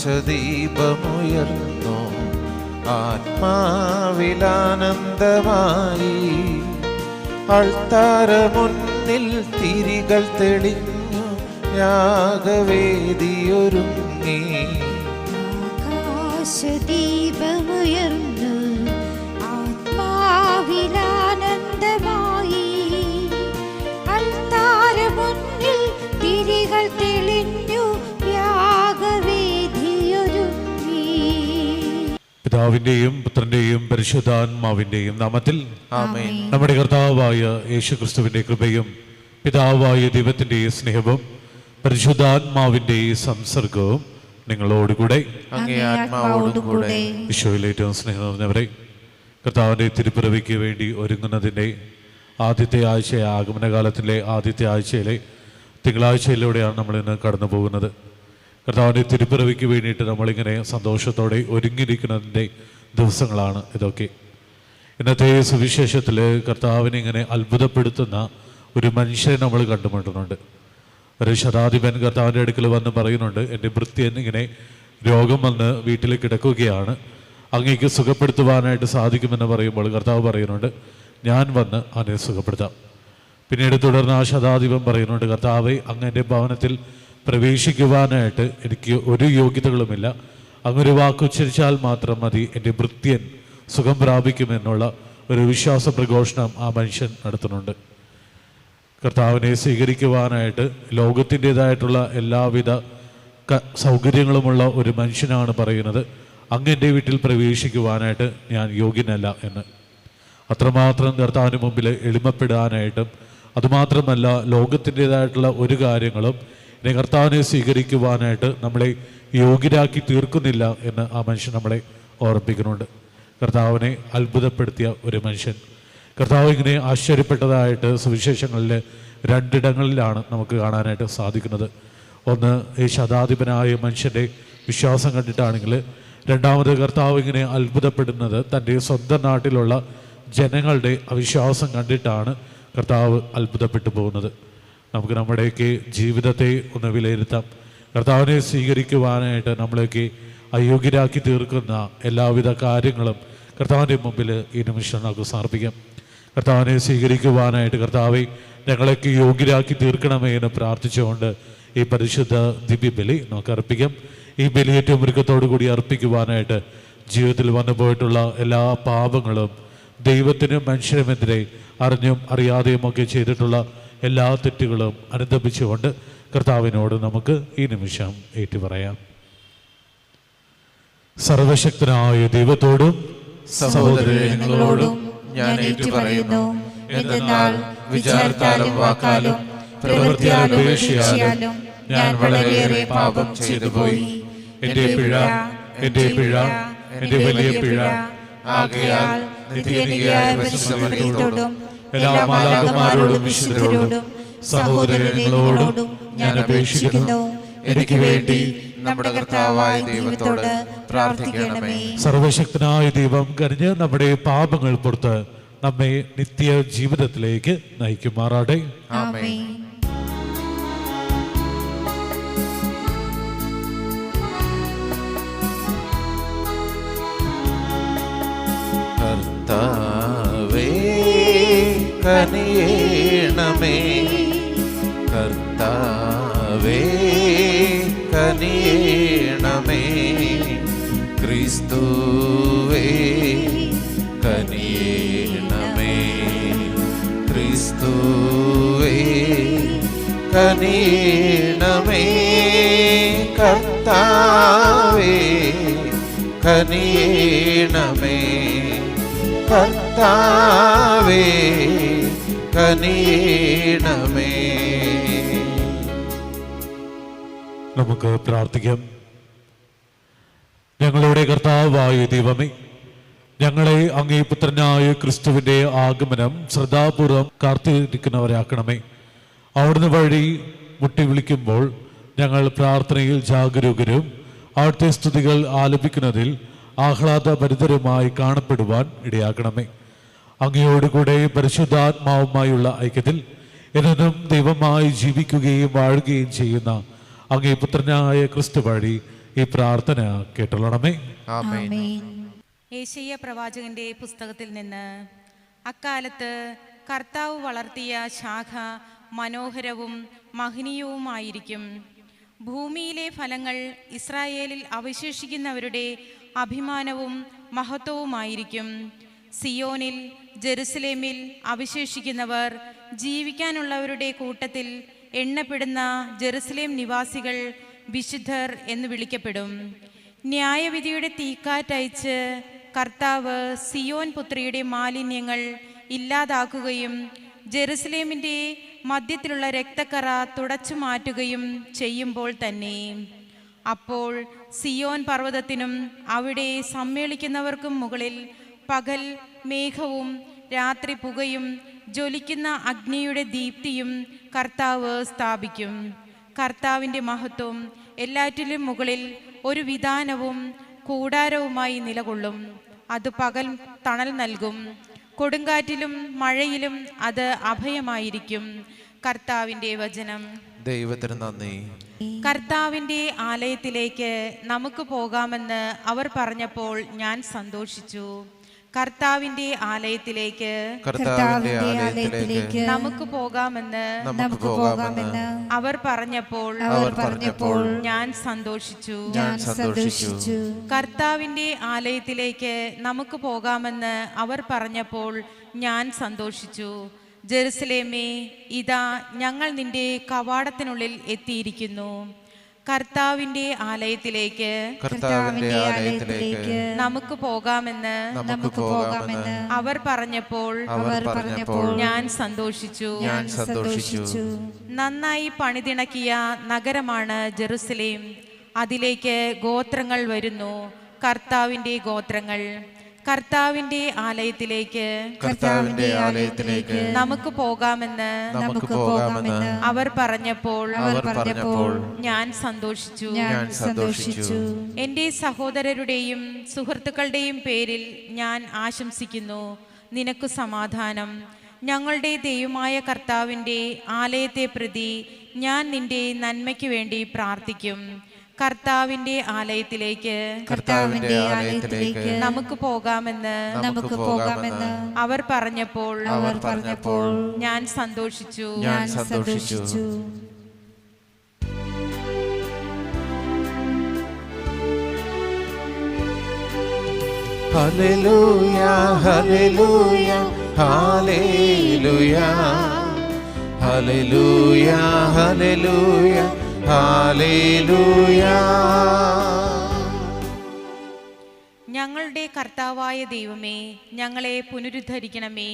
പ്രകാശദീപമുയർന്നു ആത്മാവിലാനന്ദമായി. അൾത്താരമുന്നിൽ തിരികൾ തെളിഞ്ഞു യാഗവേദിയൊരുങ്ങി. ആകാശദീപമുയർന്നു ആത്മാവിലാനന്ദമായി. അൾത്താരമുന്നിൽ തിരികൾ തെളിഞ്ഞു യാഗവേദിയൊരുങ്ങി. പിതാവിന്റെയും പുത്രന്റെയും പരിശുദ്ധാത്മാവിന്റെയും നാമത്തിൽ ആമേൻ. നമ്മുടെ കർത്താവായ യേശുക്രിസ്തുവിന്റെ കൃപയും പിതാവായ ദൈവത്തിന്റെ സ്നേഹവും പരിശുദ്ധാത്മാവിന്റെ സംസർഗവും നിങ്ങളോടുകൂടെ അങ്ങേ ആത്മാവോടുകൂടെ. ഈശോയിൽ ഏറ്റവും സ്നേഹം നിറഞ്ഞവരെ, കർത്താവിന്റെ തിരുപ്പിറവിക്ക് വേണ്ടി ഒരുങ്ങുന്നതിൻ്റെ ആദ്യത്തെ ആഴ്ച, ആഗമനകാലത്തിലെ ആദ്യത്തെ ആഴ്ചയിലെ തിങ്കളാഴ്ചയിലൂടെയാണ് നമ്മളിന്ന് കടന്നു പോകുന്നത്. കർത്താവിൻ്റെ തിരുപ്പിറവിക്ക് വേണ്ടിയിട്ട് നമ്മളിങ്ങനെ സന്തോഷത്തോടെ ഒരുങ്ങിയിരിക്കുന്നതിൻ്റെ ദിവസങ്ങളാണ് ഇതൊക്കെ. ഇന്നത്തെ സുവിശേഷത്തിൽ കർത്താവിനെ ഇങ്ങനെ അത്ഭുതപ്പെടുത്തുന്ന ഒരു മനുഷ്യനെ നമ്മൾ കണ്ടുമുട്ടുന്നുണ്ട്. ഒരു ശതാധിപൻ കർത്താവിൻ്റെ അടുക്കൽ വന്ന് പറയുന്നുണ്ട്, എൻ്റെ ഭൃത്യൻ ഇങ്ങനെ രോഗം വന്ന് വീട്ടിൽ കിടക്കുകയാണ്, അങ്ങേക്ക് സുഖപ്പെടുത്തുവാനായിട്ട് സാധിക്കുമെന്ന് പറയുമ്പോൾ കർത്താവ് പറയുന്നുണ്ട്, ഞാൻ വന്ന് അവനെ സുഖപ്പെടുത്താം. പിന്നീട് തുടർന്ന് ആ ശതാധിപൻ പറയുന്നുണ്ട്, കർത്താവെ, അങ്ങ് എൻ്റെ ഭവനത്തിൽ പ്രവേശിക്കുവാനായിട്ട് എനിക്ക് ഒരു യോഗ്യതകളുമില്ല, അങ്ങൊരു വാക്കുച്ചരിച്ചാൽ മാത്രം മതി എൻ്റെ ഭൃത്യൻ സുഖം പ്രാപിക്കുമെന്നുള്ള ഒരു വിശ്വാസ പ്രഘോഷണം ആ മനുഷ്യൻ നടത്തുന്നുണ്ട്. കർത്താവിനെ സ്വീകരിക്കുവാനായിട്ട് ലോകത്തിൻ്റെതായിട്ടുള്ള എല്ലാവിധ സൗകര്യങ്ങളുമുള്ള ഒരു മനുഷ്യനാണ് പറയുന്നത്, അങ്ങ് വീട്ടിൽ പ്രവേശിക്കുവാനായിട്ട് ഞാൻ യോഗ്യനല്ല എന്ന്. അത്രമാത്രം കർത്താവിന് മുമ്പിൽ എളിമപ്പെടാനായിട്ടും അതുമാത്രമല്ല ലോകത്തിൻ്റെതായിട്ടുള്ള ഒരു കാര്യങ്ങളും കർത്താവിനെ സ്വീകരിക്കുവാനായിട്ട് നമ്മളെ യോഗ്യരാക്കി തീർക്കുന്നില്ല എന്ന് ആ മനുഷ്യൻ നമ്മളെ ഓർമ്മിപ്പിക്കുന്നുണ്ട്. കർത്താവിനെ അത്ഭുതപ്പെടുത്തിയ ഒരു മനുഷ്യൻ. കർത്താവ് ഇങ്ങനെ ആശ്ചര്യപ്പെട്ടതായിട്ട് സുവിശേഷങ്ങളിൽ രണ്ടിടങ്ങളിലാണ് നമുക്ക് കാണാനായിട്ട് സാധിക്കുന്നത്. ഒന്ന് ഈ ശതാധിപനായ മനുഷ്യൻ്റെ വിശ്വാസം കണ്ടിട്ടാണെങ്കിൽ, രണ്ടാമത് കർത്താവ് ഇങ്ങനെ അത്ഭുതപ്പെടുന്നത് തൻ്റെ സ്വന്തം നാട്ടിലുള്ള ജനങ്ങളുടെ അവിശ്വാസം കണ്ടിട്ടാണ് കർത്താവ് അത്ഭുതപ്പെട്ടു പോകുന്നത്. നമുക്ക് നമ്മുടെയൊക്കെ ജീവിതത്തെ ഒന്ന് വിലയിരുത്താം. കർത്താവിനെ സ്വീകരിക്കുവാനായിട്ട് നമ്മളെയൊക്കെ അയോഗ്യരാക്കി തീർക്കുന്ന എല്ലാവിധ കാര്യങ്ങളും കർത്താവിൻ്റെ മുമ്പിൽ ഈ നിമിഷം നമുക്ക് സമർപ്പിക്കാം. കർത്താവിനെ സ്വീകരിക്കുവാനായിട്ട് കർത്താവെ ഞങ്ങളൊക്കെ യോഗ്യരാക്കി തീർക്കണമേ എന്ന് പ്രാർത്ഥിച്ചുകൊണ്ട് ഈ പരിശുദ്ധ ദിവ്യബലി നമുക്ക് അർപ്പിക്കാം. ഈ ബലിയേറ്റവും ഒരുക്കത്തോടു കൂടി അർപ്പിക്കുവാനായിട്ട് ജീവിതത്തിൽ വന്നു പോയിട്ടുള്ള എല്ലാ പാപങ്ങളും, ദൈവത്തിനും മനുഷ്യനുമെതിരെ അറിഞ്ഞും അറിയാതെയും ഒക്കെ ചെയ്തിട്ടുള്ള എല്ലാ തെറ്റുകളും അനുദപിച്ചുകൊണ്ട് കർത്താവിനോട് നമുക്ക് ഈ നിമിഷം ഏറ്റുപറയാം. സർവശക്തനായ ദൈവത്തോടും സഹോദരങ്ങളോടും ഞാൻ ഏറ്റുപറയുന്നു, എന്തെന്നാൽ വിചാരത്താലും വാക്കാലും പ്രവൃത്തിയാലും ഉപേക്ഷയാലും ഞാൻ വളരെയേറെ പാപം ചെയ്തുപോയി. എൻ്റെ പിഴ, എൻ്റെ പിഴ, എൻ്റെ വലിയ പിഴ. ആകയാൽ നിത്യനിധിയായ പരിശുദ്ധമറിയത്തോടും എല്ലാ മാലാഖമാരോടും വിശുദ്ധരോടും സഹോദരങ്ങളോടും ഞാൻ അപേക്ഷിക്കുന്നു, എനിക്ക് വേണ്ടി നമ്മുടെ കർത്താവായ ദൈവത്തോട് പ്രാർത്ഥിക്കണമേ. സർവശക്തനായ ദൈവം കനിഞ്ഞ് നമ്മുടെ പാപങ്ങൾ പുറത്ത് നമ്മെ നിത്യ ജീവിതത്തിലേക്ക് നയിക്കുമാറാട്ടെ. ആമേൻ. കർത്താവേ കനിയേണമേ, കർത്താവേ കനിയേണമേ, ക്രിസ്തുവേ കനിയേണമേ, ക്രിസ്തുവേ കനിയേണമേ, കർത്താവേ കനിയേണമേ, കർത്താവേ കനിയേണമേ. നമുക്ക് പ്രാർത്ഥിക്കാം. ഞങ്ങളുടെ കർത്താവായ ദൈവമേ, ഞങ്ങളെ അങ്ങേ പുത്രനായ ക്രിസ്തുവിൻ്റെ ആഗമനം ശ്രദ്ധാപൂർവം കാത്തിരിക്കുന്നവരാക്കണമേ. അവിടുന്ന് വഴി മുട്ടി വിളിക്കുമ്പോൾ ഞങ്ങൾ പ്രാർത്ഥനയിൽ ജാഗരൂകരും അവിടുത്തെ സ്തുതികൾ ആലപിക്കുന്നതിൽ ആഹ്ലാദഭരിതരുമായി കാണപ്പെടുവാൻ ഇടയാക്കണമേ. അങ്ങയോടുകൂടെ പരിശുദ്ധാത്മാവുമായുള്ള ഐക്യത്തിൽ എന്നും ദൈവമായി ജീവിക്കുകയും വാഴുകയും ചെയ്യുന്ന അങ്ങേ പുത്രനായ ക്രിസ്തു വഴി ഈ പ്രാർത്ഥന കേട്ടുള്ളണമേ. ആമേൻ. യേശയ്യ പ്രവാചകന്റെ പുസ്തകത്തിൽ നിന്ന്. അക്കാലത്ത് കർത്താവ് വളർത്തിയ ശാഖ മനോഹരവും മഹനീയവുമായിരിക്കും. ഭൂമിയിലെ ഫലങ്ങൾ ഇസ്രായേലിൽ അവശേഷിക്കുന്നവരുടെ അഭിമാനവും മഹത്വവുമായിരിക്കും. സിയോനിൽ, ജെറുസലേമിൽ അവശേഷിക്കുന്നവർ, ജീവിക്കാനുള്ളവരുടെ കൂട്ടത്തിൽ എണ്ണപ്പെടുന്ന ജെറുസലേം നിവാസികൾ വിശുദ്ധർ എന്ന് വിളിക്കപ്പെടും. ന്യായവിധിയുടെ തീക്കാറ്റയച്ച് കർത്താവ് സിയോൻ പുത്രിയുടെ മാലിന്യങ്ങൾ ഇല്ലാതാക്കുകയും ജെറുസലേമിൻ്റെ മധ്യത്തിലുള്ള രക്തക്കറ തുടച്ചു മാറ്റുകയും ചെയ്യുമ്പോൾ തന്നെ, അപ്പോൾ സിയോൻ പർവ്വതത്തിനും അവിടെ സമ്മേളിക്കുന്നവർക്കും മുകളിൽ പകൽ മേഘവും രാത്രി പുകയും ജ്വലിക്കുന്ന അഗ്നിയുടെ ദീപ്തിയും കർത്താവ് സ്ഥാപിക്കും. കർത്താവിൻ്റെ മഹത്വം എല്ലാറ്റിലും മുകളിൽ ഒരു വിധാനവും കൂടാരവുമായി നിലകൊള്ളും. അത് പകൽ തണൽ നൽകും, കൊടുങ്കാറ്റിലും മഴയിലും അത് അഭയമായിരിക്കും. കർത്താവിൻ്റെ വചനം. ദൈവത്തിന് നന്ദി. കർത്താവിൻ്റെ ആലയത്തിലേക്ക് നമുക്ക് പോകാമെന്ന് അവർ പറഞ്ഞപ്പോൾ ഞാൻ സന്തോഷിച്ചു. കർത്താവിൻ്റെ ആലയത്തിലേക്ക് നമുക്ക് പോകാമെന്ന് അവർ പറഞ്ഞപ്പോൾ ഞാൻ സന്തോഷിച്ചു. കർത്താവിൻ്റെ ആലയത്തിലേക്ക് നമുക്ക് പോകാമെന്ന് അവർ പറഞ്ഞപ്പോൾ ഞാൻ സന്തോഷിച്ചു. ജെറുസലേമേ, ഇതാ ഞങ്ങൾ നിന്റെ കവാടത്തിനുള്ളിൽ എത്തിയിരിക്കുന്നു. കർത്താവിൻ്റെ ആലയത്തിലേക്ക് നമുക്ക് പോകാമെന്ന് അവർ പറഞ്ഞപ്പോൾ ഞാൻ സന്തോഷിച്ചു. നന്നായി പണിതിണക്കിയ നഗരമാണ് ജെറുസലേം. അതിലേക്ക് ഗോത്രങ്ങൾ വരുന്നു, കർത്താവിൻ്റെ ഗോത്രങ്ങൾ. കർത്താവിൻ്റെ ആലയത്തിലേക്ക് നമുക്ക് പോകാമെന്ന് അവർ പറഞ്ഞപ്പോൾ ഞാൻ സന്തോഷിച്ചു. എൻ്റെ സഹോദരരുടെയും സുഹൃത്തുക്കളുടെയും പേരിൽ ഞാൻ ആശംസിക്കുന്നു. നിനക്ക് സമാധാനം. ഞങ്ങളുടെ ദൈവമായ കർത്താവിൻ്റെ ആലയത്തെ പ്രതി ഞാൻ നിന്റെ നന്മയ്ക്ക് വേണ്ടി പ്രാർത്ഥിക്കും. കർത്താവിൻ്റെ ആലയത്തിലേക്ക് നമുക്ക് പോകാമെന്ന് അവർ പറഞ്ഞപ്പോൾ ഞാൻ സന്തോഷിച്ചു. Hallelujah hallelujah hallelujah hallelujah hallelujah hallelujah. ഞങ്ങളുടെ കർത്താവായ ദൈവമേ, ഞങ്ങളെ പുനരുദ്ധരിക്കണമേ.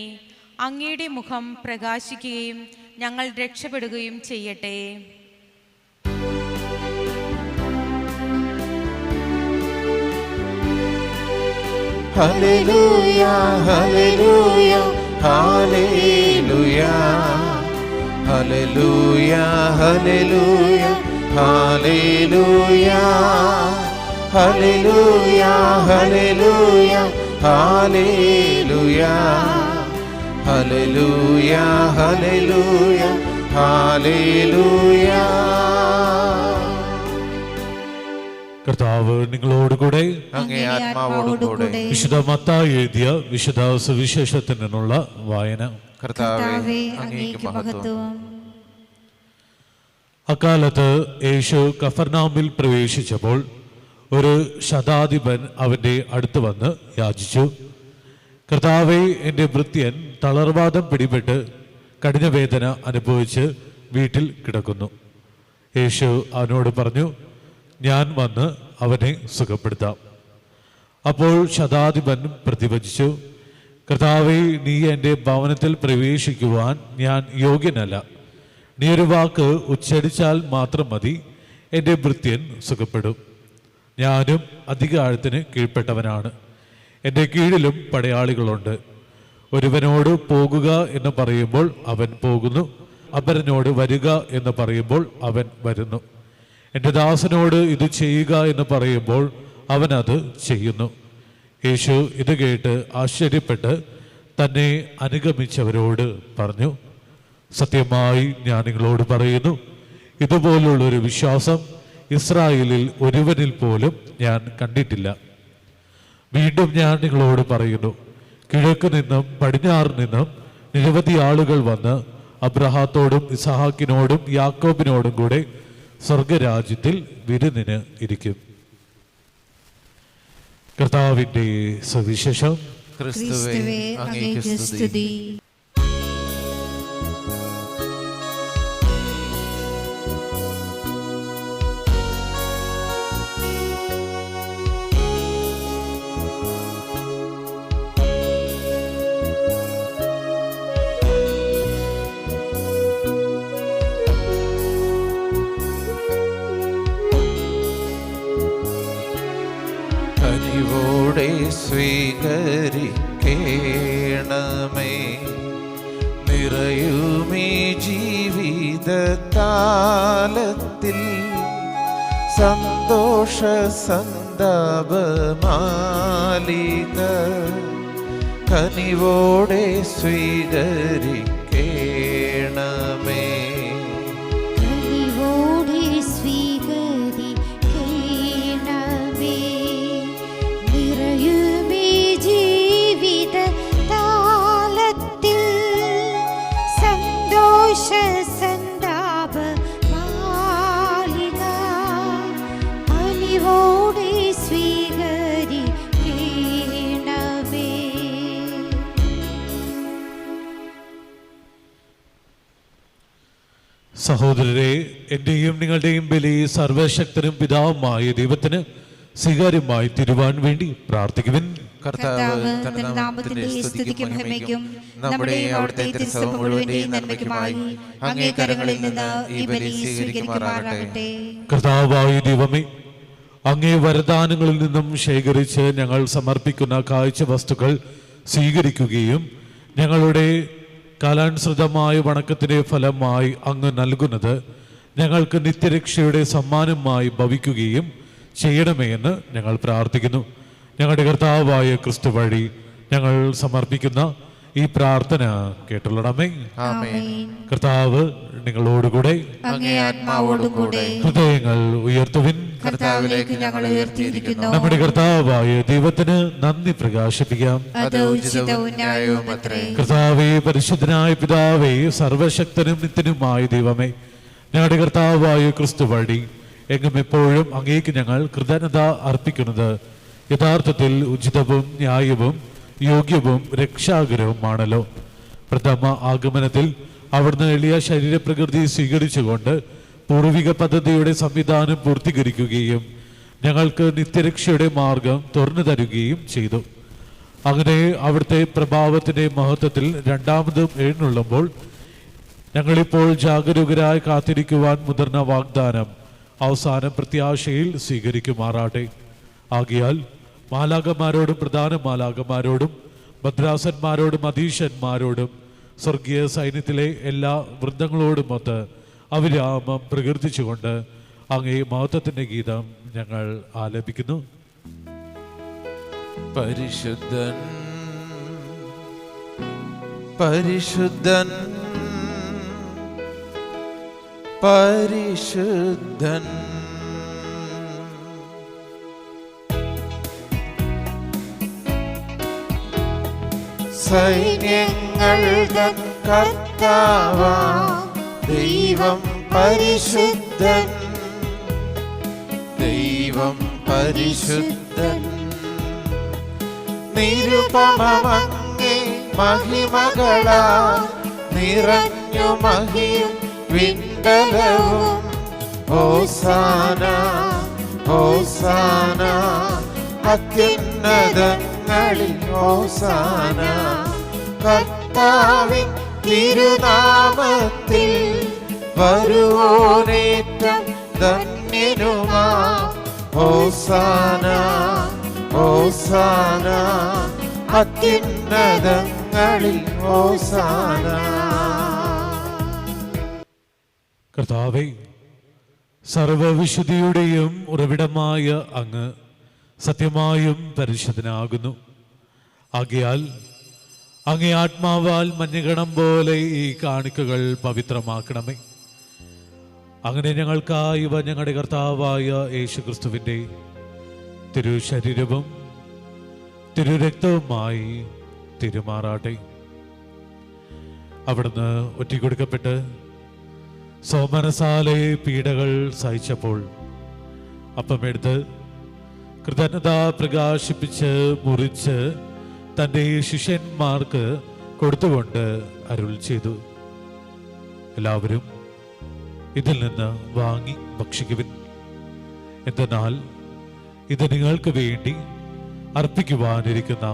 അങ്ങയുടെ മുഖം പ്രകാശിക്കുകയും ഞങ്ങൾ രക്ഷപ്പെടുകയും ചെയ്യട്ടെ. Hallelujah hallelujah hallelujah hallelujah hallelujah hallelujah hallelujah hallelujah hallelujah hallelujah hallelujah hallelujah. കർത്താവ് നിങ്ങളോടുകൂടെ, അങ്ങേ ആത്മാവോടുകൂടെ. വിശുദ്ധ മത്തായി എഴുതിയ വിശുദ്ധ സുവിശേഷത്തിൽ നിന്നുള്ള വായന. കർത്താവേ, അങ്ങേക്ക് മഹത്വം. അക്കാലത്ത് യേശു കഫർനാമിൽ പ്രവേശിച്ചപ്പോൾ ഒരു ശതാധിപൻ അവൻ്റെ അടുത്ത് വന്ന് യാചിച്ചു, കർത്താവേ, എൻ്റെ ഭൃത്യൻ തളർവാദം പിടിപെട്ട് കഠിനവേദന അനുഭവിച്ച് വീട്ടിൽ കിടക്കുന്നു. യേശു അവനോട് പറഞ്ഞു, ഞാൻ വന്ന് അവനെ സുഖപ്പെടുത്താം. അപ്പോൾ ശതാധിപൻ പ്രതിവചിച്ചു, കർത്താവേ, നീ എൻ്റെ ഭവനത്തിൽ പ്രവേശിക്കുവാൻ ഞാൻ യോഗ്യനല്ല. നീ ഒരു വാക്ക് ഉച്ചരിച്ചാൽ മാത്രം മതി, എൻ്റെ ഭൃത്യൻ സുഖപ്പെടും. ഞാനും അധികാരത്തിന് കീഴ്പ്പെട്ടവനാണ്, എൻ്റെ കീഴിലും പടയാളികളുണ്ട്. ഒരുവനോട് പോകുക എന്ന് പറയുമ്പോൾ അവൻ പോകുന്നു, അപരനോട് വരിക എന്ന് പറയുമ്പോൾ അവൻ വരുന്നു. എൻ്റെ ദാസനോട് ഇത് ചെയ്യുക എന്ന് പറയുമ്പോൾ അവൻ അത് ചെയ്യുന്നു. യേശു ഇത് കേട്ട് ആശ്ചര്യപ്പെട്ട് തന്നെ അനുഗമിച്ചവരോട് പറഞ്ഞു, സത്യമായി ഞാൻ നിങ്ങളോട് പറയുന്നു, ഇതുപോലുള്ളൊരു വിശ്വാസം ഇസ്രായേലിൽ ഒരുവനിൽ പോലും ഞാൻ കണ്ടിട്ടില്ല. വീണ്ടും ഞാൻ നിങ്ങളോട് പറയുന്നു, കിഴക്ക് നിന്നും പടിഞ്ഞാറ് നിന്നും നിരവധി ആളുകൾ വന്ന് അബ്രഹാത്തോടും ഇസഹാക്കിനോടും യാക്കോബിനോടും കൂടെ സ്വർഗരാജ്യത്തിൽ വിരുന്നിന് ഇരിക്കും. കർത്താവിൻ്റെ സുവിശേഷം. ക്രിസ്തുവേ അങ്ങേക്ക് സ്തുതി. കനിവോടെ സ്വീകരിക്കേണമേ നിറയുമീ ജീവിതതാലത്തിൽ സന്തോഷ സന്താപമാലിക കനിവോടെ സ്വീകരിക്കേണമേ. കനിവോടെ സ്വീകരിക്കേണമേ നിറയുമീ ജീവിത താളത്തിൽ സന്തോഷ സന്താപ മാലിക കനിവോടെ സ്വീകരിക്കേണമേ. സഹോദരരെ, എൻ്റെയും നിങ്ങളുടെയും ബലി സർവശക്തനും പിതാവുമായ ദൈവത്തിന് സ്വീകാര്യമായി തിരുവാൻ വേണ്ടി പ്രാർത്ഥിക്കുവിൻ. കർത്താവ് തന്റെ നാമത്തിന്റെ സ്തുതിക്കും മഹിമയ്ക്കും നമ്മുടെ അവിടുത്തെ തിരുസഭ മുഴുവന്റെയും നന്മയ്ക്കുമായി അങ്ങേ കരങ്ങളിൽ നിന്ന് ഈ ബലി സ്വീകരിക്കുമാറാകട്ടെ. കർത്താവായ ദൈവമേ, അങ്ങേ വരദാനങ്ങളിൽ നിന്നും ശേഖരിച്ച് ഞങ്ങൾ സമർപ്പിക്കുന്ന കാഴ്ച വസ്തുക്കൾ സ്വീകരിക്കുകയും ഞങ്ങളുടെ കാലാനുസൃതമായ വണക്കത്തിന്റെ ഫലമായി അങ്ങ് നൽകുന്നത് ഞങ്ങൾക്ക് നിത്യരക്ഷയുടെ സമ്മാനമായി ഭവിക്കുകയും ചെയ്യണമേ എന്ന് ഞങ്ങൾ പ്രാർത്ഥിക്കുന്നു. ഞങ്ങളുടെ കർത്താവായ ക്രിസ്തു വഴി ഞങ്ങൾ സമർപ്പിക്കുന്ന ഈ പ്രാർത്ഥന കേട്ടുള്ളണമേ. ആമേൻ. കർത്താവ് നിങ്ങളോടുകൂടെ, അങ്ങേ ആത്മാവോടും കൂടെ. ഹൃദയങ്ങൾ ഉയർത്തുവിൻ. കർത്താവിലേക്ക് ഞങ്ങൾ ഉയർത്തിയിരിക്കുന്നു. നമ്മുടെ കർത്താവായ ദൈവത്തിന് നന്ദി പ്രകാശിപ്പിക്കാം. അത് ഉചിതവും ന്യായവും അത്രേ. കർത്താവേ, പരിശുദ്ധനായ പിതാവേ, സർവശക്തനും നിത്യനുമായ ദൈവമേ, ഞങ്ങളുടെ കർത്താവായ ക്രിസ്തു വഴി എങ്ങും എപ്പോഴും അങ്ങേക്ക് ഞങ്ങൾ കൃതജ്ഞത അർപ്പിക്കുന്നത് യഥാർത്ഥത്തിൽ ഉചിതവും ന്യായവും യോഗ്യവും രക്ഷാകരവുമാണല്ലോ. പ്രഥമ ആഗമനത്തിൽ അവിടുന്ന് എളിയ ശരീരപ്രകൃതി സ്വീകരിച്ചുകൊണ്ട് പൂർവിക പദ്ധതിയുടെ സംവിധാനം പൂർത്തീകരിക്കുകയും ഞങ്ങൾക്ക് നിത്യരക്ഷയുടെ മാർഗം തുറന്നു തരുകയും ചെയ്തു. അങ്ങനെ അവിടുത്തെ പ്രഭാവത്തിന്റെ മഹത്വത്തിൽ രണ്ടാമതും എഴുന്നള്ളുമ്പോൾ ഞങ്ങളിപ്പോൾ ജാഗരൂകരായി കാത്തിരിക്കുവാൻ മുതിർന്ന വാഗ്ദാനം അവസാന പ്രത്യാശയിൽ സ്വീകരിക്കുമാറാട്ടെ. ആകയാൽ മാലാകമാരോടും പ്രധാന മാലാകമാരോടും ഭദ്രാസന്മാരോടും അധീശന്മാരോടും സ്വർഗീയ സൈന്യത്തിലെ എല്ലാ വൃന്ദങ്ങളോടുമൊത്ത് അവിരാമം പ്രകീർത്തിച്ചുകൊണ്ട് അങ്ങേ മഹത്വത്തിന്റെ ഗീതം ഞങ്ങൾ ആലപിക്കുന്നു. പരിശുദ്ധൻ പരിശുദ്ധൻ പരിശുദ്ധൻ സൈന്യങ്ങളുടെ കർത്താവാം ദൈവം പരിശുദ്ധൻ, ദൈവം പരിശുദ്ധൻ. നിരുപമമങ്ങേ മഹിമകളാ നിറഞ്ഞു മഹിയും വിണ്ടലവും. ഹോസാന ഹോസാന അത്യുന്നതങ്ങളിൽ ഹോസാന. കർത്താവിൻ തിരുനാമത്തിൽ വരുവോനേറ്റം ധന്യനുമാ. ഹോസാന ഹോസാന അത്യുന്നതങ്ങളിൽ ഹോസാന. കർത്താവേ, സർവവിശുദ്ധിയുടെയും ഉറവിടമായ അങ്ങ് സത്യമായും പരിശുദ്ധനാകുന്നു. ആകയാൽ അങ്ങേ ആത്മാവാൽ മഞ്ഞുകണം പോലെ ഈ കാണിക്കകൾ പവിത്രമാക്കണമേ. അങ്ങനെ ഞങ്ങൾക്കായി ഇവ ഞങ്ങളുടെ കർത്താവായ യേശുക്രിസ്തുവിൻ്റെ തിരുശരീരവും തിരുരക്തവുമായി തിരുമാറാട്ടെ. അവിടുന്ന് ഒറ്റിക്കൊടുക്കപ്പെട്ട് സോമനസാലെ പീഡകൾ സഹിച്ചപ്പോൾ അപ്പമെടുത്ത് കൃതജ്ഞത പ്രകാശിപ്പിച്ച് മുറിച്ച് തൻ്റെ ശിഷ്യന്മാർക്ക് കൊടുത്തുകൊണ്ട് അരുൾ ചെയ്തു, എല്ലാവരും ഇതിൽ നിന്ന് വാങ്ങി ഭക്ഷിക്കുവിൻ. എന്തെന്നാൽ ഇത് നിങ്ങൾക്ക് വേണ്ടി അർപ്പിക്കുവാനിരിക്കുന്ന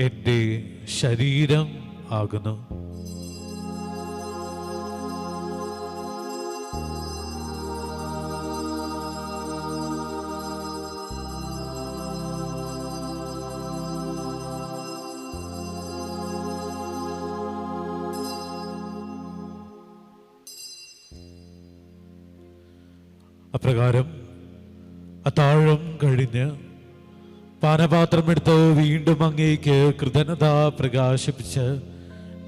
എൻ്റെ ശരീരം ആകുന്നു. അപ്രകാരം അത്താഴം കഴിഞ്ഞ് പാനപാത്രമെടുത്ത് വീണ്ടും അങ്ങേക്ക് കൃതജ്ഞത പ്രകാശിപ്പിച്ച്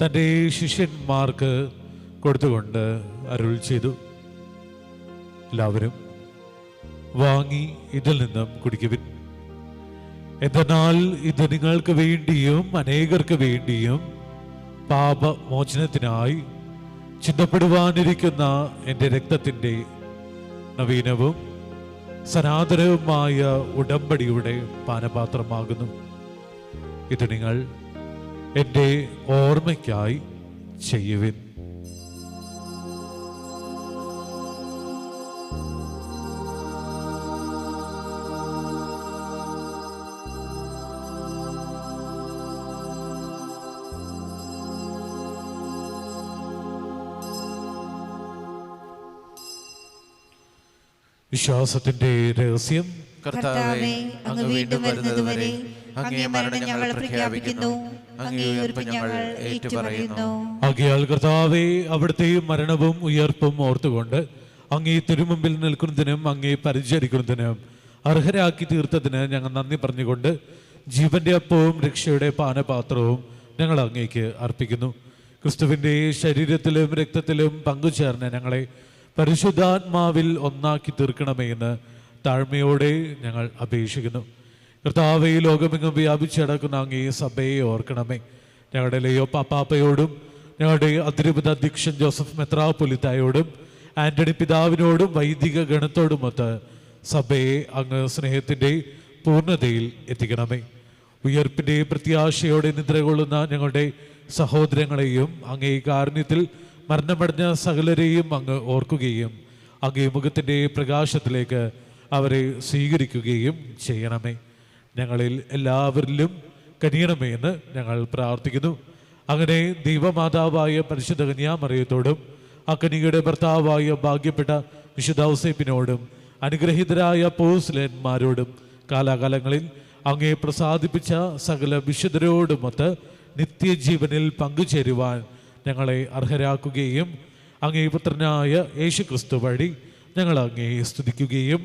തൻ്റെ ശിഷ്യന്മാർക്ക് കൊടുത്തുകൊണ്ട് അരുൾ ചെയ്തു, എല്ലാവരും വാങ്ങി ഇതിൽ നിന്നും കുടിക്കുവിൻ. എന്തെന്നാൽ ഇത് നിങ്ങൾക്ക് വേണ്ടിയും അനേകർക്ക് വേണ്ടിയും പാപമോചനത്തിനായി ചിന്തപ്പെടുവാനിരിക്കുന്ന എൻ്റെ രക്തത്തിൻ്റെ നവീനവും സനാതനവുമായ ഉടമ്പടിയുടെ പാനപാത്രമാകുന്നു. ഇത് നിങ്ങൾ എൻ്റെ ഓർമ്മയ്ക്കായി ചെയ്യുവിൻ. വിശ്വാസത്തിന്റെ രഹസ്യം. കർത്താവേ, അങ്ങ് വീണ്ടും വരുന്നതുവരെ അങ്ങേ മരണം ഞങ്ങൾ പ്രഖ്യാപിക്കുന്നു, അങ്ങേ ഉയർപ്പ് ഞങ്ങൾ ഏറ്റുപറയുന്നു. ആകയാൽ കർത്താവേ, അവിടുത്തെ മരണവും ഉയർപ്പും ഓർത്തുകൊണ്ട് അങ്ങേ തിരുമുമ്പിൽ നിൽക്കുന്നതിനും അങ്ങേ പരിചരിക്കുന്നതിനും അർഹരാക്കി തീർത്തതിന് ഞങ്ങൾ നന്ദി പറഞ്ഞുകൊണ്ട് ജീവന്റെ അപ്പവും രക്ഷയുടെ പാനപാത്രവും ഞങ്ങൾ അങ്ങേക്ക് അർപ്പിക്കുന്നു. ക്രിസ്തുവിൻ്റെ ശരീരത്തിലും രക്തത്തിലും പങ്കുചേർന്ന് ഞങ്ങളെ പരിശുദ്ധാത്മാവിൽ ഒന്നാക്കി തീർക്കണമേ എന്ന് താഴ്മയോടെ ഞങ്ങൾ അപേക്ഷിക്കുന്നു. കർത്താവേ, ലോകമെങ്ങും വ്യാപിച്ചടക്കുന്ന അങ്ങേ സഭയെ ഓർക്കണമേ. ഞങ്ങളുടെ ലയോ പാപ്പാപ്പയോടും ഞങ്ങളുടെ അതിരൂപത അധ്യക്ഷൻ ജോസഫ് മെത്രാപ്പൊലിത്തായോടും ആന്റണി പിതാവിനോടും വൈദിക ഗണത്തോടുമൊത്ത് സഭയെ അങ്ങ് സ്നേഹത്തിൻ്റെ പൂർണ്ണതയിൽ എത്തിക്കണമേ. ഉയർപ്പിൻ്റെ പ്രത്യാശയോടെ നിദ്രകൊള്ളുന്ന ഞങ്ങളുടെ സഹോദരങ്ങളെയും അങ്ങേ കാരുണ്യത്തിൽ മരണമടഞ്ഞ സകലരെയും അങ്ങ് ഓർക്കുകയും അങ്ങേ മുഖത്തിൻ്റെ പ്രകാശത്തിലേക്ക് അവരെ സ്വീകരിക്കുകയും ചെയ്യണമേ. ഞങ്ങളിൽ എല്ലാവരിലും കനിയണമേ എന്ന് ഞങ്ങൾ പ്രാർത്ഥിക്കുന്നു. അങ്ങനെ ദൈവമാതാവായ പരിശുദ്ധ കന്യാമറിയത്തോടും ആ കന്യകയുടെ ഭർത്താവായ ഭാഗ്യപ്പെട്ട വിശുദ്ധ ഔസേപ്പിനോടും അനുഗ്രഹീതരായ അപ്പോസ്തലന്മാരോടും കാലാകാലങ്ങളിൽ അങ്ങേ പ്രസാദിപ്പിച്ച സകല വിശുദ്ധരോടുമൊത്ത് നിത്യജീവനിൽ പങ്കുചേരുവാൻ ഞങ്ങളെ അർഹരാക്കുകയും അങ്ങേ പുത്രനായ യേശുക്രിസ്തു വഴി ഞങ്ങൾ അങ്ങേ സ്തുതിക്കുകയും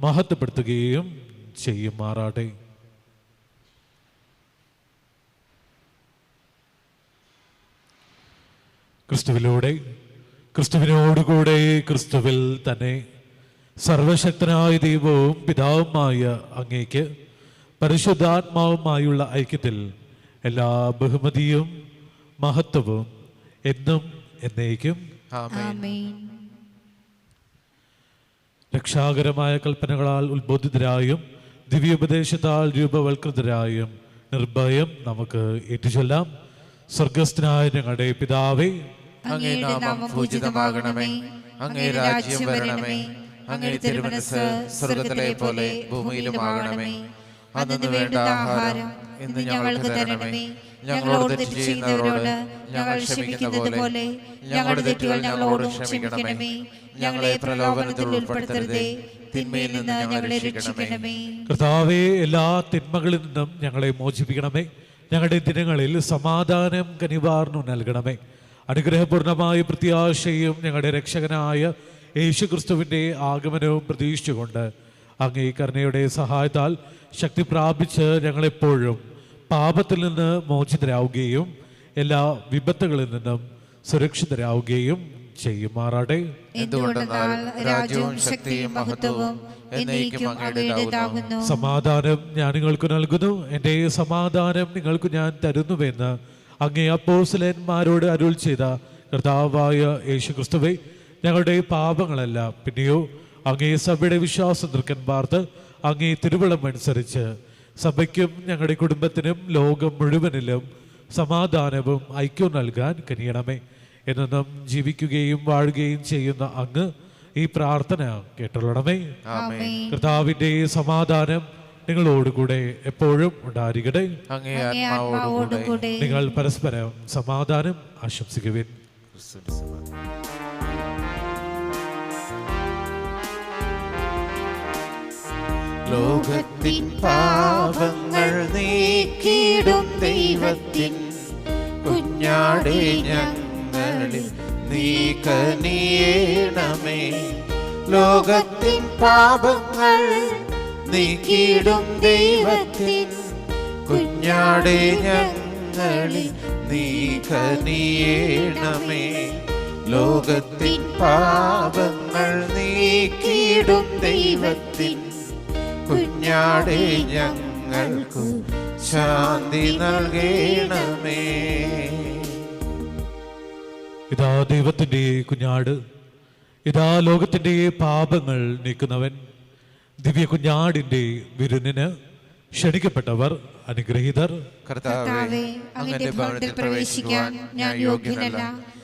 മഹത്വപ്പെടുത്തുകയും ചെയ്യുമാറാട്ടെ. ക്രിസ്തുവിലൂടെ, ക്രിസ്തുവിനോടുകൂടെ, ക്രിസ്തുവിൽ തന്നെ സർവശക്തനായ ദൈവവും പിതാവുമായ അങ്ങേക്ക് പരിശുദ്ധാത്മാവുമായുള്ള ഐക്യത്തിൽ എല്ലാ ബഹുമതിയും മഹത്വവും എന്നും എന്നേക്കും ആമേൻ. രക്ഷാകരമായ കൽപ്പനകളാൽ ഉത്ബോധിതരായും ദിവ്യോപദേശത്താൽ രൂപവൽകൃതരായും നിർഭയം നമുക്ക് ഏറ്റുചൊല്ലാം. സ്വർഗസ്ഥനായ ഞങ്ങളുടെ പിതാവേ, അങ്ങേ നാമം പൂജിതമാകണമേ, അങ്ങേ രാജ്യം വരണമേ, അങ്ങേ തിരുമനസ്സ് സ്വർഗ്ഗത്തിലെ പോലെ ഭൂമിയിലുമാകണമേ. അന്നു വേണ്ട ആഹാരം ഇന്ന് ഞങ്ങൾക്ക് തരണമേ. ഞങ്ങളോട് തെറ്റ് ചെയ്യുന്നവരോട് ഞങ്ങൾ ക്ഷമിക്കുന്നത് പോലെ ഞങ്ങളുടെ തെറ്റുകൾ ഞങ്ങളോടും ക്ഷമിക്കണമേ. ഞങ്ങളെ പ്രലോഭനത്തിൽ ഉൾപ്പെടുത്തരുതേ, തിന്മയിൽ നിന്ന് ഞങ്ങളെ രക്ഷിക്കണമേ. കർത്താവേ, എല്ലാ തിന്മകളിൽ നിന്നും ഞങ്ങളെ മോചിപ്പിക്കണമേ. ഞങ്ങളുടെ ദിനങ്ങളിൽ സമാധാനം കനിവാർന്നു നൽകണമേ. അനുഗ്രഹപൂർണമായ പ്രത്യാശയും ഞങ്ങളുടെ രക്ഷകനായ യേശുക്രിസ്തുവിൻ്റെ ആഗമനവും പ്രതീക്ഷിച്ചുകൊണ്ട് അങ്ങേ കരുണയുടെ സഹായത്താൽ ശക്തി പ്രാപിച്ച് ഞങ്ങളെപ്പോഴും പാപത്തിൽ നിന്ന് മോചിതരാവുകയും എല്ലാ വിപത്തുകളിൽ നിന്നും സുരക്ഷിതരാവുകയും ചെയ്യുമാറാട്ടെ. എന്തുകൊണ്ടെന്നാൽ രാജ്യവും ശക്തിയും മഹത്വവും എന്നേക്കും അങ്ങയുടേതാകുന്നു. സമാധാനം ഞാൻ നിങ്ങൾക്ക് നൽകുന്നു, എൻ്റെ സമാധാനം നിങ്ങൾക്ക് ഞാൻ തരുന്നുവെന്ന് അങ്ങേ അപ്പോസ്തലന്മാരോട് അരുൾ ചെയ്ത കർത്താവായ യേശുക്രിസ്തുവേ, ഞങ്ങളുടെ പാപങ്ങളല്ല പിന്നെയോ അങ്ങേ സഭയുടെ വിശ്വാസം നിർക്കൻ പാർത്ത് അങ്ങേ തിരുവള്ളം അനുസരിച്ച് സഭയ്ക്കും ഞങ്ങളുടെ കുടുംബത്തിനും ലോകം മുഴുവനിലും സമാധാനവും ഐക്യവും നൽകാൻ കനിയണമേ. എന്നും ജീവിക്കുകയും വാഴുകയും ചെയ്യുന്ന അങ്ങ് ഈ പ്രാർത്ഥന കേട്ടുള്ളണമേ. കർത്താവിന്റെ സമാധാനം നിങ്ങളോടുകൂടെ എപ്പോഴും ഉണ്ടായിരിക്കട്ടെ. നിങ്ങൾ പരസ്പരം സമാധാനം ആശംസിക്കുവിൻ. ലോകത്തിൻ പാപങ്ങൾ നീക്കിടും ദൈവത്തിൻ കുഞ്ഞാടേ, ഞങ്ങളിൽ നീ കനിയേണമേ. ലോകത്തിൻ പാപങ്ങൾ നീക്കിടും ദൈവത്തിൻ കുഞ്ഞാടേ, ഞങ്ങളിൽ നീ കനിയേണമേ. ലോകത്തിൻ പാപങ്ങൾ നീക്കിടും ദൈവത്തിൻ കുഞ്ഞാടേ, ഞങ്ങൾക്കു ശാന്തി നൽകണമേ. ഇതാ ദൈവത്തിൻ്റെ കുഞ്ഞാട്, ഇതാ ലോകത്തിൻ്റെ പാപങ്ങൾ നീക്കുന്നവൻ. ദിവ്യ കുഞ്ഞാടിൻ്റെ വിരുന്നിന് ക്ഷണിക്കപ്പെട്ടവർ അനുഗ്രഹീതർ. കർത്താവേ, അങ്ങയുടെ ഭവനത്തിൽ പ്രവേശിക്കാൻ ഞാൻ യോഗ്യനല്ല.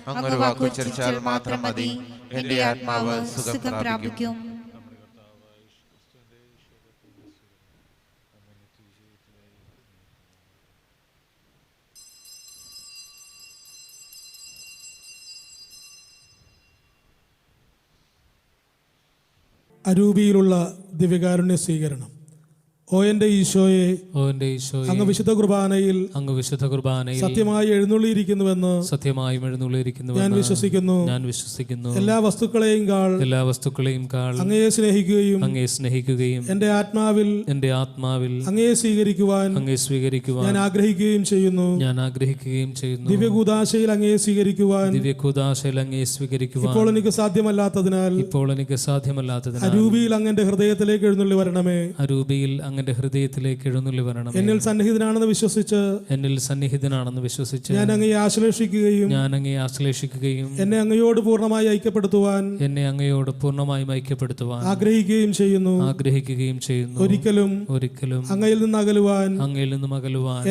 അങ്ങൊരു വാക്കുച്ചരിച്ചാൽ മാത്രം മതി, എന്റെ ആത്മാവ് സുഖം പ്രാപിക്കും. അരൂപിയിലുള്ള ദിവ്യകാരുണ്യ സ്വീകരണം. ഓ എൻ്റെ ഈശോയെ, അങ്ങ് വിശുദ്ധ കുർബാനയിൽ സത്യമായി എഴുന്നള്ളിയിരിക്കുന്നുവെന്ന് ഞാൻ വിശ്വസിക്കുന്നു. എല്ലാ വസ്തുക്കളെയും കാൾ അങ്ങയെ സ്നേഹിക്കുകയും എൻ്റെ ആത്മാവിൽ അങ്ങയെ സ്വീകരിക്കുവാൻ ഞാൻ ആഗ്രഹിക്കുകയും ചെയ്യുന്നു. ദിവ്യകൂദാശയിൽ അങ്ങയെ സ്വീകരിക്കുവാൻ ഇപ്പോൾ എനിക്ക് സാധ്യമല്ലാത്തതിനാൽ അരൂപിയിൽ അങ്ങന്റെ ഹൃദയത്തിലേക്ക് എഴുന്നള്ളി വരണമേ. അങ്ങയുടെ ഹൃദയത്തിലേക്ക് എഴുന്നള്ളി വരണം. എന്നിൽ സന്നിഹിതനാണെന്ന് വിശ്വസിച്ച് ഞാൻ അങ്ങയെ ആശ്ലേഷിക്കുകയും എന്നെ അങ്ങയോട് പൂർണ്ണമായി ഐക്യപ്പെടുത്തുവാൻ ആഗ്രഹിക്കുകയും ചെയ്യുന്നു. ഒരിക്കലും അങ്ങയിൽ നിന്ന് അകലുവാൻ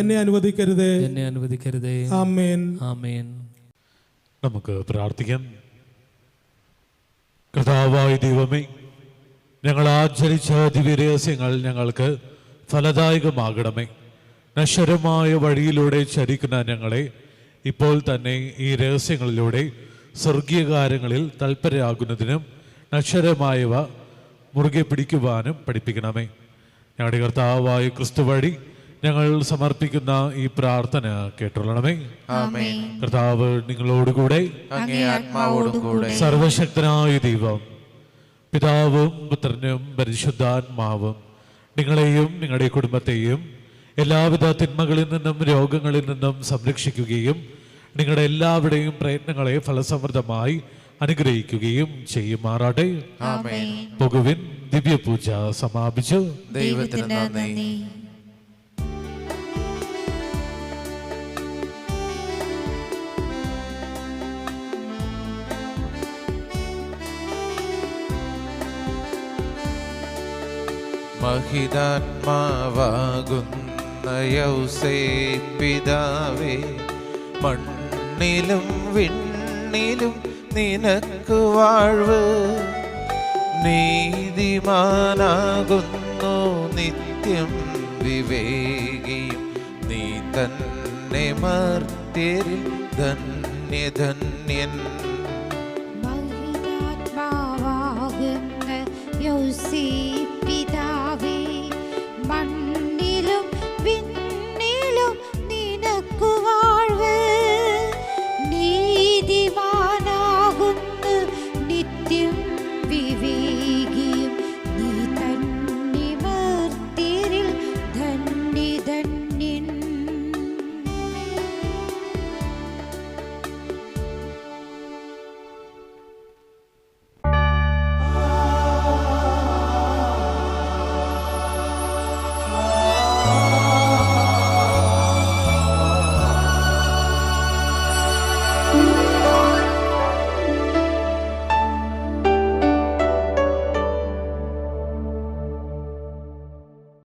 എന്നെ അനുവദിക്കരുതേ. ആമേൻ. നമുക്ക് പ്രാർത്ഥിക്കാം. കർത്താവായ ദൈവമേ, ഞങ്ങൾ ആചരിച്ച ദിവ്യരഹസ്യങ്ങൾ ഞങ്ങൾക്ക് ഫലദായകമാകണമേ. നശ്വരമായ വഴിയിലൂടെ ചരിക്കുന്ന ഞങ്ങളെ ഇപ്പോൾ തന്നെ ഈ രഹസ്യങ്ങളിലൂടെ സ്വർഗീയ കാര്യങ്ങളിൽ തൽപരരാകുന്നതിനും നശ്വരമായവ മുറുകെ പിടിക്കുവാനും പഠിപ്പിക്കണമേ. ഞങ്ങളുടെ കർത്താവായ ക്രിസ്തു വഴി ഞങ്ങൾ സമർപ്പിക്കുന്ന ഈ പ്രാർത്ഥന കേട്ടുള്ളണമേ. കർത്താവ് നിങ്ങളോടുകൂടെ, സർവശക്തനായ ദൈവം പിതാവും പുത്രനും പരിശുദ്ധാത്മാവും നിങ്ങളെയും നിങ്ങളുടെ കുടുംബത്തെയും എല്ലാവിധ തിന്മകളിൽ നിന്നും രോഗങ്ങളിൽ നിന്നും സംരക്ഷിക്കുകയും നിങ്ങളുടെ എല്ലാവരുടെയും പ്രയത്നങ്ങളെ ഫലസമൃദ്ധമായി അനുഗ്രഹിക്കുകയും ചെയ്യുമാറാട്ടെ. പോകുവിൻ. ദിവ്യപൂജ സമാപിച്ചു. ദൈവത്തിന് നന്ദി. മഹിതാത്മാവാകുന്ന യൗസേപ്പ് പിതാവേ, മണ്ണിലും വിണ്ണിലും നിനക്ക് വാഴ്വ്. നീതിമാനാകുന്നു നിത്യം വിവേകിയും നീ തന്നെ മർത്യരിൽ ധന്യധന്യൻ. മഹിതാത്മാവാകുന്ന യൗസേപ്പ്